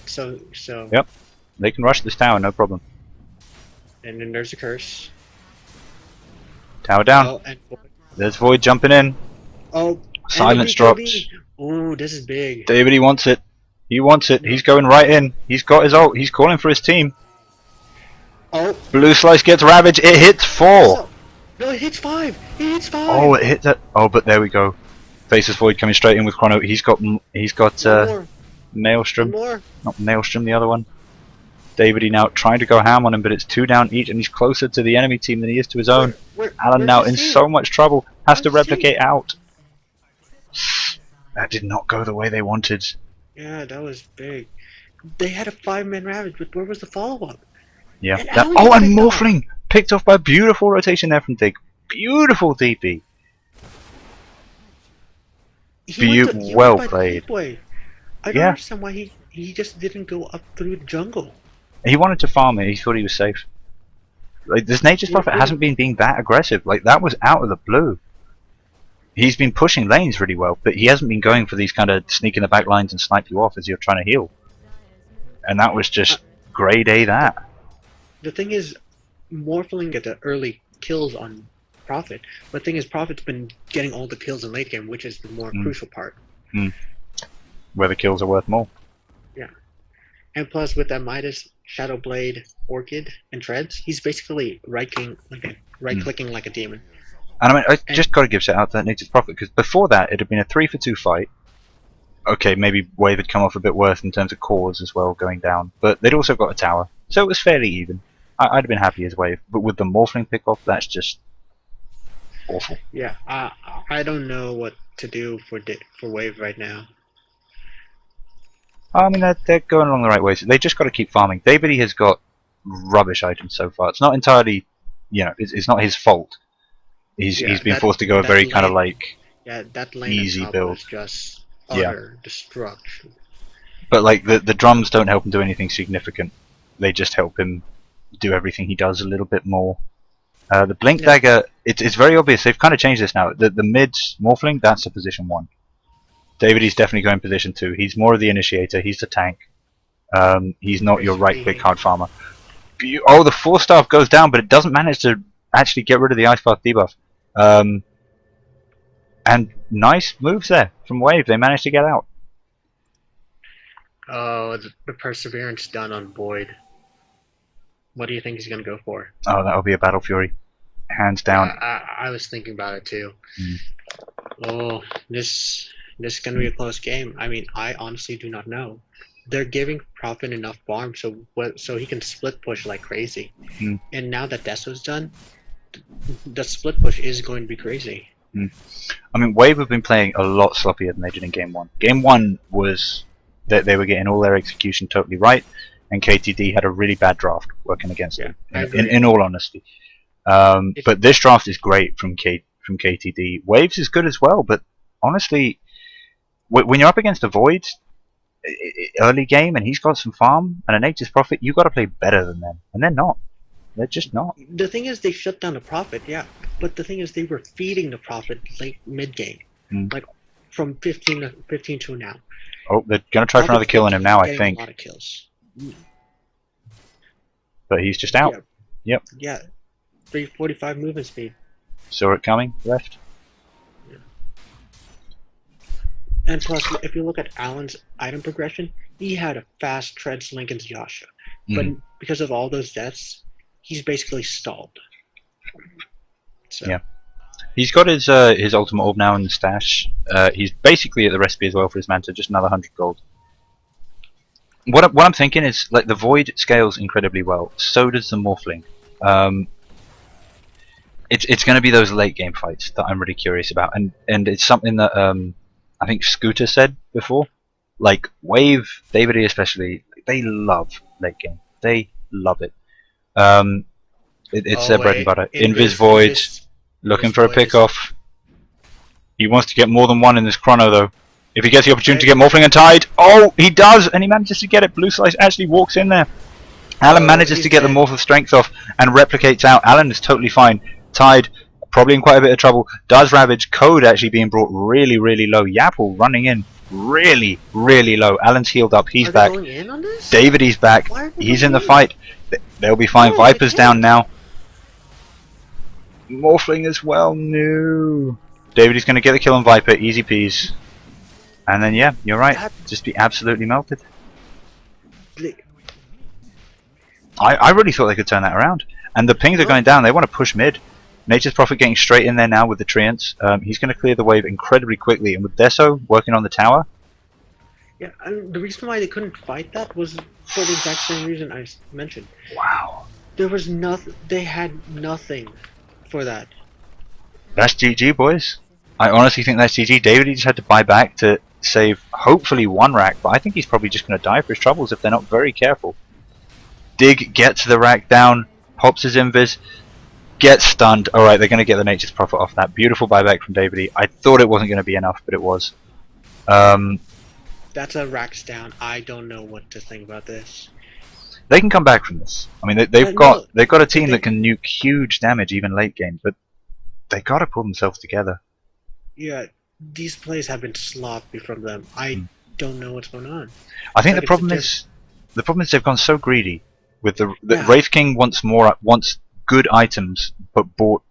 So yep, they can rush this tower, no problem. And then there's a curse. Tower down. There's Void jumping in. Oh, silence drops. Ooh, this is big. David, he wants it. He wants it. He's going right in. He's got his ult. He's calling for his team. Oh. Blue Slice gets Ravage. It hits 4. Oh. No, it hits 5. It hits 5. Oh, it hit that. Oh, but there we go. Faces Void coming straight in with Chrono. He's got Maelstrom. Not Maelstrom, the other one. David now trying to go ham on him, but it's 2 down each, and he's closer to the enemy team than he is to his own. Alan now in so much trouble, has to replicate out. That did not go the way they wanted. Yeah, that was big. They had a 5-man Ravage, but where was the follow-up? Yeah. And Morphling picked off by a beautiful rotation there from Dig. Beautiful DP. Well played. I don't understand why he just didn't go up through the jungle. He wanted to farm it. He thought he was safe. Like, this Nature's Prophet hasn't been being that aggressive. Like, that was out of the blue. He's been pushing lanes really well, but he hasn't been going for these kind of sneak in the back lines and snipe you off as you're trying to heal. And that was just grade A that. The thing is, Morphling get the early kills on Prophet, but the thing is, Prophet's been getting all the kills in late game, which is the more crucial part. Where the kills are worth more. Yeah. And plus, with that Midas, Shadow Blade, Orchid, and Treads, he's basically right-clicking like a demon. And I mean, I just got to give shout out to that Nature's Prophet, because before that, it had been a 3-for-2 fight. Okay, maybe Wave had come off a bit worse in terms of cores as well, going down, but they'd also got a tower, so it was fairly even. I'd have been happy as Wave, but with the Morphling pick-off, that's just awful. Yeah, I don't know what to do for Wave right now. I mean, they're going along the right way, so they just got to keep farming. David has got rubbish items so far. It's not entirely, it's not his fault. He's been forced to go a very kind of like that lane easy build. Was just utter destruction. But like the drums don't help him do anything significant. They just help him do everything he does a little bit more The blink Yeah. dagger, it's very obvious. They've kind of changed this now. The mid morphling, that's a position 1. David is definitely going position 2. He's more of the initiator. He's the tank. He's not your right click hard farmer. Oh, the 4-staff goes down, but it doesn't manage to actually get rid of the ice path debuff. And nice moves there from Wave. They managed to get out. Oh, the perseverance done on Void. What do you think he's gonna go for? Oh, that'll be a Battle Fury, hands down. I was thinking about it too. Mm. Oh, this is gonna be a close game. I mean, I honestly do not know. They're giving Prophet enough farm so he can split push like crazy. Mm. And now that Deso's done, the split push is going to be crazy. Mm. I mean, Wave have been playing a lot sloppier than they did in Game 1. Game 1 was that they were getting all their execution totally right, and KTD had a really bad draft working against them, in all honesty. But this draft is great from KTD. Waves is good as well, but honestly, when you're up against a Void early game and he's got some farm and a Nature's Prophet, you've got to play better than them, and they're not. They're just not. The thing is, they shut down the Prophet, yeah, but the thing is, they were feeding the Prophet late mid game, like from 15 to now. Oh, they're gonna try for another kill on him now, I think. A lot of kills. But he's just out. Yep. Yeah, 345 movement speed. Saw it coming. Left. Yeah. And plus, if you look at Alan's item progression, he had a fast treads Lincoln's Yasha, but because of all those deaths, he's basically stalled. So. Yeah. He's got his ultimate orb now in the stash. He's basically at the recipe as well for his Manta, just another 100 gold. What I'm thinking is, like, the Void scales incredibly well. So does the Morphling. It's going to be those late game fights that I'm really curious about, and it's something that I think Scooter said before. Like Wave, David E especially, they love late game. They love it. It's their bread and butter. Invis Void. Looking for a pick-off. He wants to get more than one in this chrono, though. If he gets the opportunity to get Morphling and Tide, oh, he does, and he manages to get it. Blue Slice actually walks in there. Alan manages to get the Morph of Strength off and replicates out. Alan is totally fine. Tide, probably in quite a bit of trouble, does Ravage. Code actually being brought really, really low. Yapple running in really, really low. Alan's healed up. He's back. David, he's back. He's in the fight. They'll be fine. Viper's down now. Morphling as well, no. David is going to get the kill on Viper, easy peas. And then, yeah, you're right, just be absolutely melted. I really thought they could turn that around. And the pings are going down, they want to push mid. Nature's Prophet getting straight in there now with the Treants. He's going to clear the wave incredibly quickly, and with Deso working on the tower. Yeah, and the reason why they couldn't fight that was for the exact same reason I mentioned. Wow. There was nothing, they had nothing for that. That's GG, boys. I honestly think that's GG. David, he just had to buy back to save hopefully one rack, but I think he's probably just going to die for his troubles if they're not very careful. Dig gets the rack down, pops his invis, gets stunned. Alright, they're going to get the Nature's Prophet off that. Beautiful buyback from David. I thought it wasn't going to be enough, but it was. That's a racks down. I don't know what to think about this. They can come back from this. I mean, they've got a team that can nuke huge damage even late game, but they got to pull themselves together. Yeah, these plays have been sloppy from them. I don't know what's going on. I think the problem is they've gone so greedy. With the Wraith King wants good items, but bought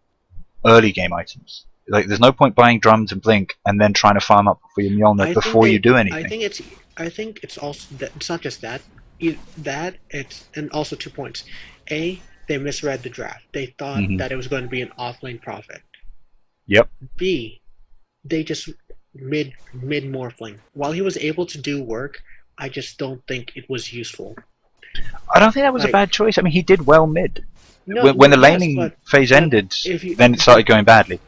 early game items. Like, there's no point buying drums and blink and then trying to farm up for your Mjolnir before you do anything. I think it's also that it's not just that. And also 2 points. A, they misread the draft. They thought that it was going to be an offlane Prophet. Yep. B, they just mid morphling. While he was able to do work, I just don't think it was useful. I don't think that was a bad choice. I mean, he did well mid. When the laning phase ended, then it started going badly.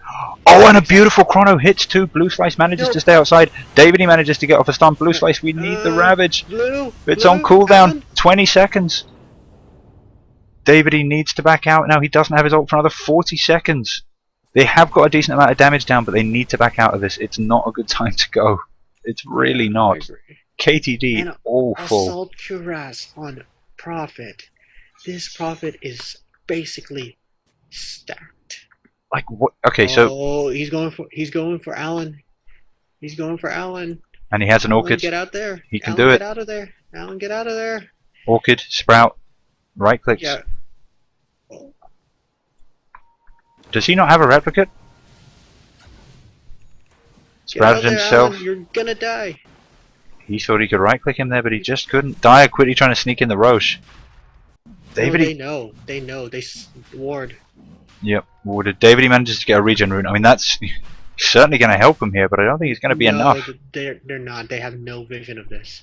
Oh, and a beautiful chrono hits too. Blue Slice manages to stay outside. David, he manages to get off a stun. Blue Slice, we need the Ravage. It's on cooldown. 20 seconds. David, he needs to back out now. He doesn't have his ult for another 40 seconds. They have got a decent amount of damage down, but they need to back out of this. It's not a good time to go. It's really not. KTD, and awful. Assault Cuirass on Prophet. This Prophet is basically Stacked. Like what? Okay, so Oh, he's going for Allen. He's going for Allen. and he has an Allen, orchid. get out there. He can Allen, do get it. out of there. Allen, get out of there. Orchid, sprout, right clicks. Yeah. Does he not have a replicate? Get out Sprouted there, himself. Allen. You're gonna die. He thought he could right click him there, but he just couldn't. Dyer quickly trying to sneak in the Roche. No, David, they know. They know. Ward. yep, warded. David manages to get a regen rune. I mean, that's certainly going to help him here, but I don't think it's going to be enough. They're not. They have no vision of this.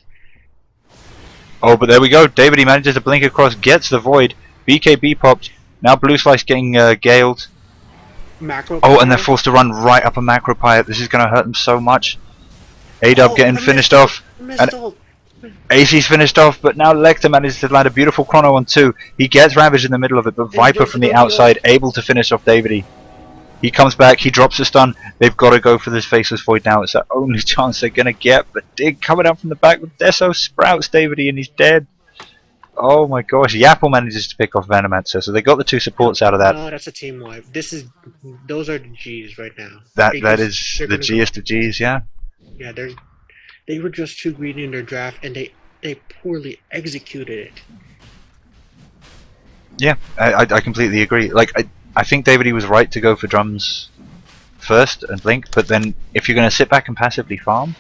Oh, but there we go. David manages to blink across, gets the void. BKB popped. Now Blue Slice getting galed. Macro. Oh, and they're forced to run right up a macro pipe. This is going to hurt them so much. A-Dub getting finished off. And AC's finished off, but now Lecter manages to land a beautiful chrono on 2. He gets Ravage in the middle of it, but Viper from the outside able to finish off Davide. He comes back, he drops a stun. They've got to go for this Faceless Void now. It's the only chance they're going to get, but Dig coming out from the back with Deso sprouts Davide and he's dead. Oh my gosh, Yapple manages to pick off Venomancer, so they got the 2 supports out of that. No, that's a team wipe. Those are the G's right now. That is the G's to G's, yeah. Yeah, they were just too greedy in their draft, and they poorly executed it. Yeah, I completely agree. Like I think Davide was right to go for drums first and blink, but then if you're going to sit back and passively farm,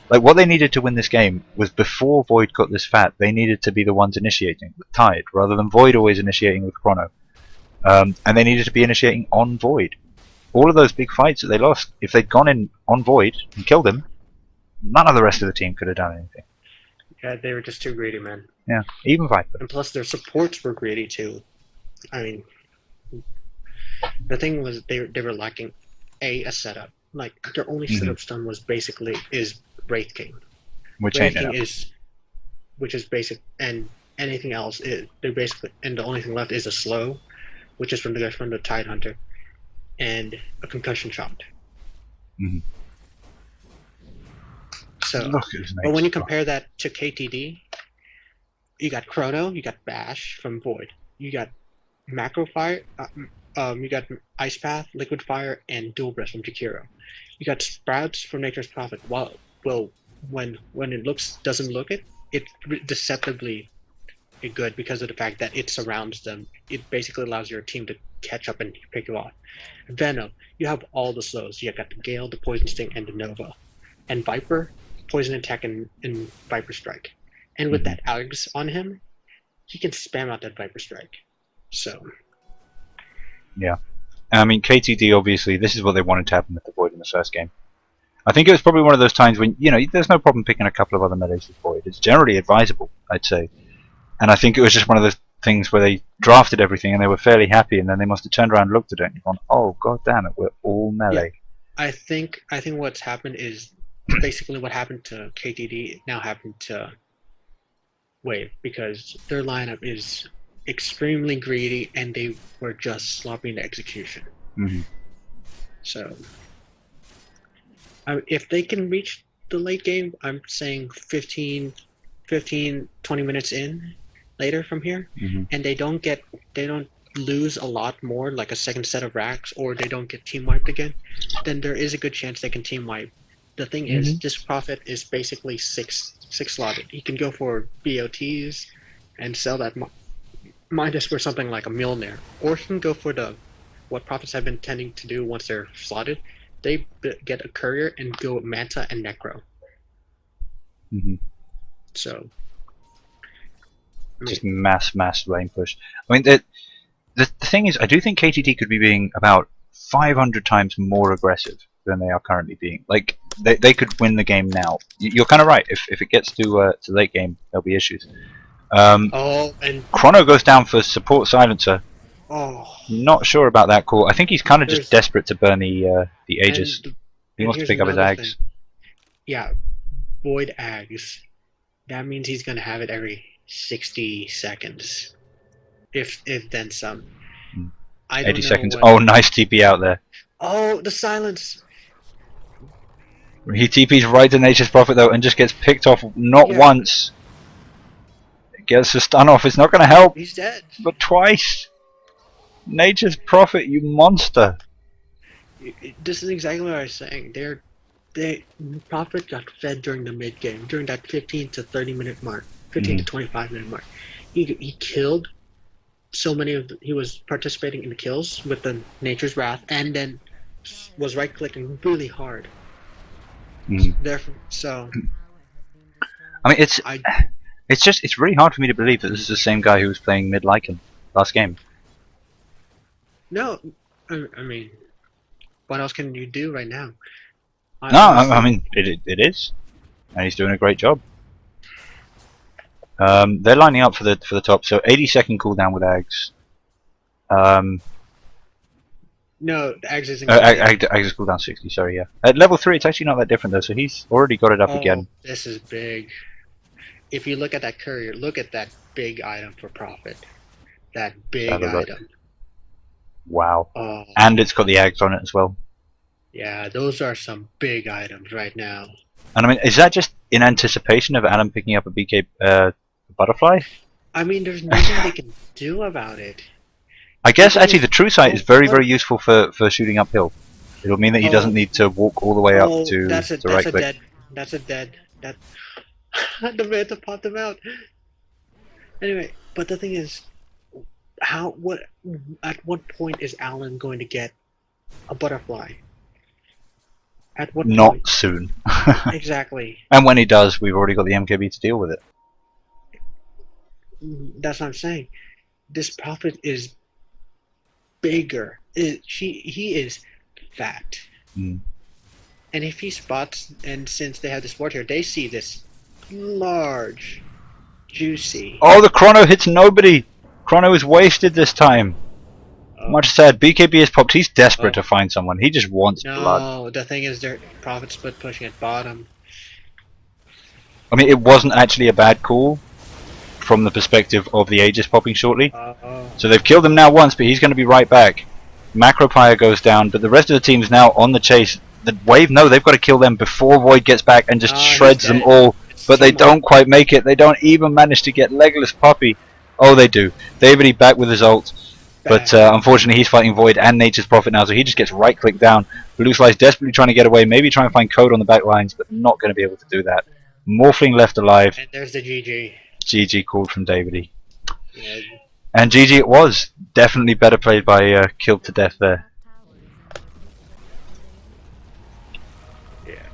like what they needed to win this game was before Void got this fat, they needed to be the ones initiating with Tide rather than Void always initiating with Chrono, and they needed to be initiating on Void. All of those big fights that they lost, if they'd gone in on Void and killed him, none of the rest of the team could have done anything. Yeah, they were just too greedy, man. Yeah, even Viper. And plus their supports were greedy too. I mean, the thing was they were lacking a setup. Like their only setup stun was basically Wraith King. Which Wraith ain't King which is basic, and anything else they're basically, and the only thing left is a slow, which is from the Tide Hunter, and a concussion shot. So, but when you compare that to KTD, you got Chrono, you got Bash from Void, you got Macro Fire, you got Ice Path, Liquid Fire, and Dual Breath from Jakiro. You got Sprouts from Nature's Prophet. Well, when it doesn't look it, it's deceptively good because of the fact that it surrounds them. It basically allows your team to catch up and pick you off. Venom, you have all the slows. You got the Gale, the Poison Sting, and the Nova. And Viper, Poison Attack and Viper Strike. And with that Alex on him, he can spam out that Viper Strike. So. Yeah. I mean, KTD, obviously, this is what they wanted to happen with the Void in the first game. I think it was probably one of those times when, there's no problem picking a couple of other melees with Void. It's generally advisable, I'd say. And I think it was just one of those things where they drafted everything and they were fairly happy, and then they must have turned around and looked at it and gone, oh, god damn it, we're all melee. Yeah. I think what's happened is basically what happened to KTD now happened to Wave, because their lineup is extremely greedy and they were just sloppy in the execution. So if they can reach the late game, I'm saying 15, 20 minutes in later from here, and they don't lose a lot more, like a second set of racks, or they don't get team wiped again, then there is a good chance they can team wipe. The thing is, this Prophet is basically six slotted. He can go for BOTs and sell that Midas for something like a millionaire, or he can go for what Prophets have been tending to do once they're slotted. They get a courier and go Manta and Necro. So just mass lane push. I mean, the thing is, I do think KTT could be being about 500 times more aggressive than they are currently being. Like, they could win the game now. You're kind of right. If it gets to late game, there'll be issues. And Chrono goes down for support silencer. Not sure about that call. I think he's kind of just desperate to burn the Aegis. He wants to pick up his Ags. Yeah, Void Ags. That means he's gonna have it every 60 seconds, if then some. 80 seconds. Oh, nice TP out there. Oh, the silence. He TP's right to Nature's Prophet though, and just gets picked off not once. Gets the stun off. It's not going to help. He's dead. But twice. Nature's Prophet, you monster. This is exactly what I was saying. They Prophet got fed during the mid game, during that 15 to 30 minute mark, 15 to 25 minute mark. He killed so many of he was participating in the kills with the Nature's Wrath, and then was right clicking really hard. Therefore, so I mean, it's really hard for me to believe that this is the same guy who was playing mid Lycan last game. No, I mean, what else can you do right now? I mean, it is, and he's doing a great job. They're lining up for the top, so 80-second cooldown with Ags. No, the Ags isn't. Ags is cooldown 60. Sorry, yeah. At level 3, it's actually not that different though, so he's already got it up again. This is big. If you look at that courier, look at that big item for Prophet. That big item. Wow. And it's got the Ags on it as well. Yeah, those are some big items right now. And I mean, is that just in anticipation of Adam picking up a BK butterfly? I mean, there's nothing they can do about it. I guess actually the true sight is very useful for shooting uphill. It'll mean that he doesn't need to walk all the way up to right click. That's a dead. The Manta popped him out. Anyway, but the thing is, at what point is Alan going to get a butterfly? At what point? Not soon. Exactly. And when he does, we've already got the MKB to deal with it. That's what I'm saying. This Prophet is bigger. He is fat. And if he spots, and since they have the sport here, they see this large, juicy. Oh, the chrono hits nobody. Chrono is wasted this time. Much sad. BKB is popped. He's desperate to find someone. He just wants blood. No, the thing is, their Prophet split pushing at bottom. I mean, it wasn't actually a bad call from the perspective of the Aegis popping shortly. So they've killed him now once, but he's going to be right back. Macropire goes down, but the rest of the team is now on the chase. The Wave, no, they've got to kill them before Void gets back and just shreds them all. But they don't quite make it. They don't even manage to get Legolas Poppy. Oh, they do. Davide back with his ult. But unfortunately, he's fighting Void and Nature's Prophet now, so he just gets right-clicked down. Blue Slice desperately trying to get away, maybe try and find Code on the back lines, but not going to be able to do that. Morphling left alive. And there's the GG. GG called from Davide. Yeah. And GG it was. Definitely better played by Killed to Death there. Yeah.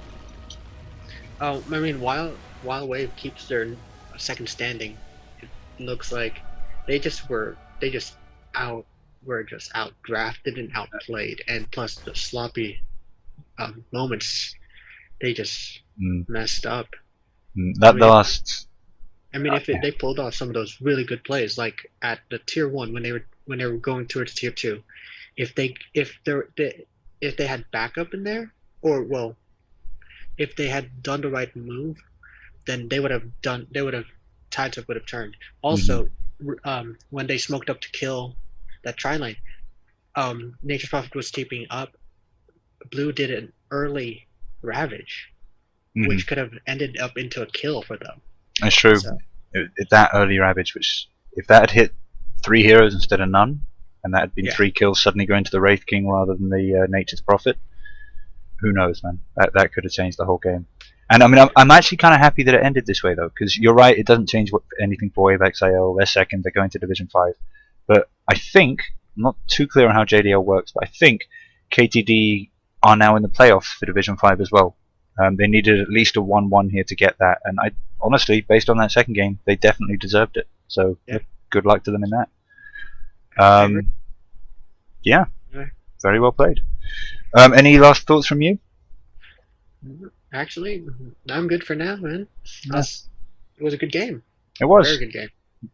I mean, while Wave keeps their second standing, it looks like they were just outdrafted and outplayed, and plus the sloppy moments, they just messed up. I mean, if they pulled off some of those really good plays, like at the tier 1 when they were going towards tier 2, if they had backup in there, or if they had done the right move, then tides would have turned. Also, when they smoked up to kill that tri-lane, Nature's Prophet was keeping up. Blue did an early Ravage, which could have ended up into a kill for them. That's true. So, that early Ravage, which if that had hit 3 heroes instead of none, and that had been 3 kills suddenly going to the Wraith King rather than the Nature's Prophet, who knows, man? That could have changed the whole game. And I mean, I'm actually kind of happy that it ended this way, though, because you're right, it doesn't change anything for Wave.XIL. They're second, they're going to Division 5. But I think, I'm not too clear on how JDL works, but I think KTD are now in the playoffs for Division 5 as well. They needed at least a 1-1 here to get that, and honestly, based on that second game, they definitely deserved it. So, good luck to them in that. Yeah, very well played. Any last thoughts from you? Actually, I'm good for now, man. It was a good game. It was. Very good game.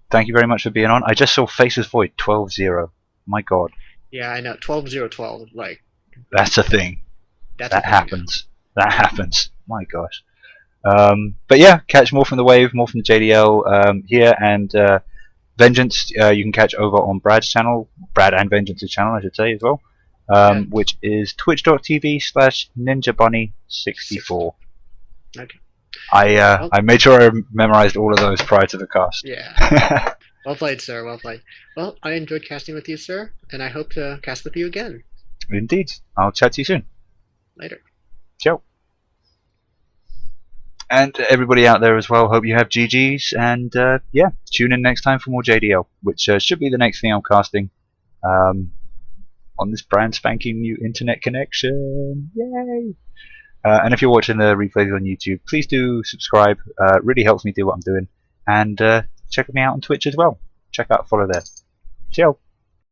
Thank you very much for being on. I just saw Faces Void 12-0. My god. Yeah, I know. 12-0-12. Like, that's a thing. That happens. That happens. My gosh. But yeah, catch more from the Wave, more from the JDL here, and Vengeance you can catch over on Brad's channel, Brad and Vengeance's channel, I should say, as well, which is twitch.tv/ninjabunny64. Okay. I made sure I memorized all of those prior to the cast. Yeah. Well played, sir. Well played. Well, I enjoyed casting with you, sir, and I hope to cast with you again Indeed. I'll chat to you soon. later. Ciao. And everybody out there as well, hope you have GGs, and yeah, tune in next time for more JDL, which should be the next thing I'm casting on this brand spanking new internet connection. Yay! And if you're watching the replays on YouTube, please do subscribe. It really helps me do what I'm doing. And check me out on Twitch as well. Check out, follow there. Ciao.